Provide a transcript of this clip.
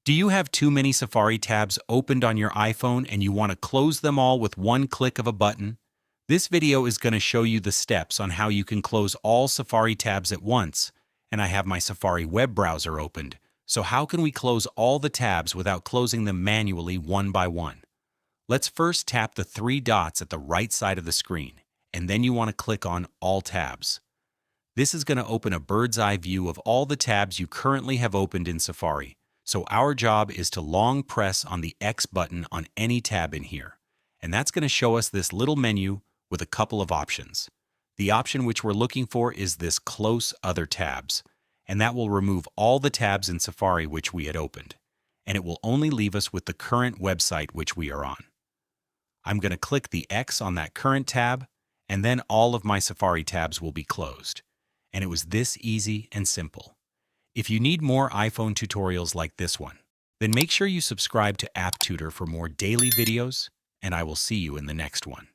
Do you have too many Safari tabs opened on your iPhone and you want to close them all with one click of a button? This video is going to show you the steps on how you can close all Safari tabs at once. And I have my Safari web browser opened. So how can we close all the tabs without closing them manually one by one? Let's first tap the three dots at the right side of the screen, and then you want to click on All Tabs. This is going to open a bird's eye view of all the tabs you currently have opened in Safari. So our job is to long press on the X button on any tab in here. And that's going to show us this little menu with a couple of options. The option which we're looking for is this Close Other Tabs, and that will remove all the tabs in Safari which we had opened, and it will only leave us with the current website which we are on. I'm going to click the X on that current tab, and then all of my Safari tabs will be closed. And it was this easy and simple. If you need more iPhone tutorials like this one, then make sure you subscribe to App Tutor for more daily videos, and I will see you in the next one.